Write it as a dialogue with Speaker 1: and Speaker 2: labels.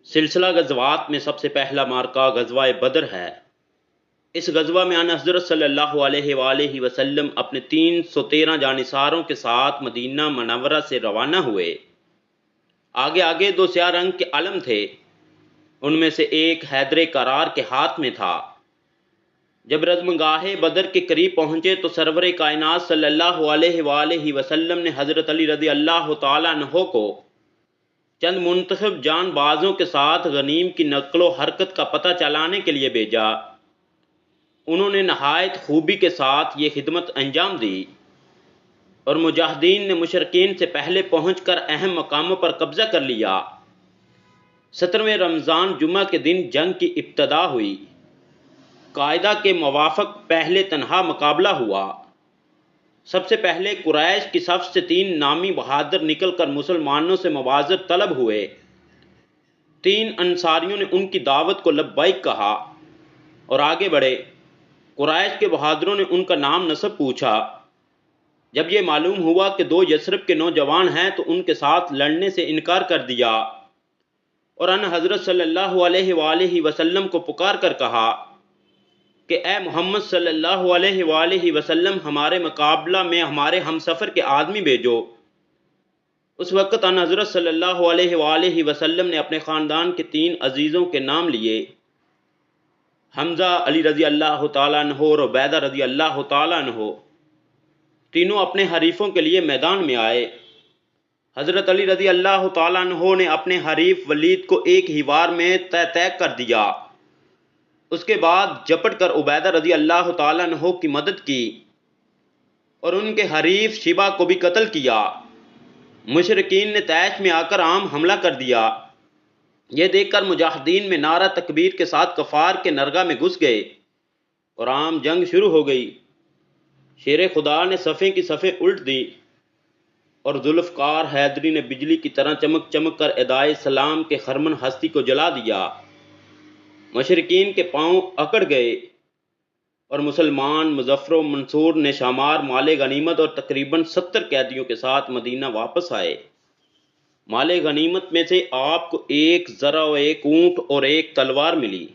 Speaker 1: سلسلہ غزوات میں سب سے پہلا مارکہ غزوہ بدر ہے۔ اس غزوہ میں آن حضرت صلی اللہ علیہ وآلہ وسلم اپنے 313 جانثاروں کے ساتھ مدینہ منورہ سے روانہ ہوئے۔ آگے آگے 2 سیاہ رنگ کے علم تھے، ان میں سے ایک حیدر کرار کے ہاتھ میں تھا۔ جب رزمگاہ بدر کے قریب پہنچے تو سرور کائنات صلی اللہ علیہ وآلہ وسلم نے حضرت علی رضی اللہ تعالیٰ عنہ کو چند منتخب جان بازوں کے ساتھ غنیم کی نقل و حرکت کا پتہ چلانے کے لیے بھیجا۔ انہوں نے نہایت خوبی کے ساتھ یہ خدمت انجام دی اور مجاہدین نے مشرکین سے پہلے پہنچ کر اہم مقاموں پر قبضہ کر لیا۔ 17ویں رمضان جمعہ کے دن جنگ کی ابتدا ہوئی۔ قاعدہ کے موافق پہلے تنہا مقابلہ ہوا۔ سب سے پہلے قریش کی صف سے 3 نامی بہادر نکل کر مسلمانوں سے موازر طلب ہوئے۔ 3 انصاریوں نے ان کی دعوت کو لبیک کہا اور آگے بڑھے۔ قریش کے بہادروں نے ان کا نام نسب پوچھا۔ جب یہ معلوم ہوا کہ 2 یثرب کے نوجوان ہیں تو ان کے ساتھ لڑنے سے انکار کر دیا اور ان حضرت صلی اللہ علیہ وآلہ وسلم کو پکار کر کہا کہ اے محمد صلی اللہ علیہ وآلہ وسلم، ہمارے مقابلہ میں ہمارے ہم سفر کے آدمی بھیجو۔ اس وقت ان حضرت صلی اللہ علیہ وآلہ وسلم نے اپنے خاندان کے 3 عزیزوں کے نام لیے، حمزہ علی رضی اللہ تعالیٰ عنہ اور عبیدہ رضی اللہ تعالیٰ عنہ۔ تینوں اپنے حریفوں کے لیے میدان میں آئے۔ حضرت علی رضی اللہ تعالیٰ عنہ نے اپنے حریف ولید کو ایک ہی وار میں طے کر دیا۔ اس کے بعد جپٹ کر عبیدہ رضی اللہ تعالیٰ عنہ کی مدد کی اور ان کے حریف شیبہ کو بھی قتل کیا۔ مشرکین نے طیش میں آ کر عام حملہ کر دیا۔ یہ دیکھ کر مجاہدین میں نعرہ تکبیر کے ساتھ کفار کے نرگہ میں گھس گئے اور عام جنگ شروع ہو گئی۔ شیر خدا نے صفیں کی صفیں الٹ دی اور ذوالفقار حیدری نے بجلی کی طرح چمک چمک کر ادائے سلام کے خرمن ہستی کو جلا دیا۔ مشرکین کے پاؤں اکڑ گئے اور مسلمان مظفر و منصور نے شامار مال غنیمت اور تقریباً 70 قیدیوں کے ساتھ مدینہ واپس آئے۔ مال غنیمت میں سے آپ کو 1 زرہ و 1 اونٹ اور 1 تلوار ملی۔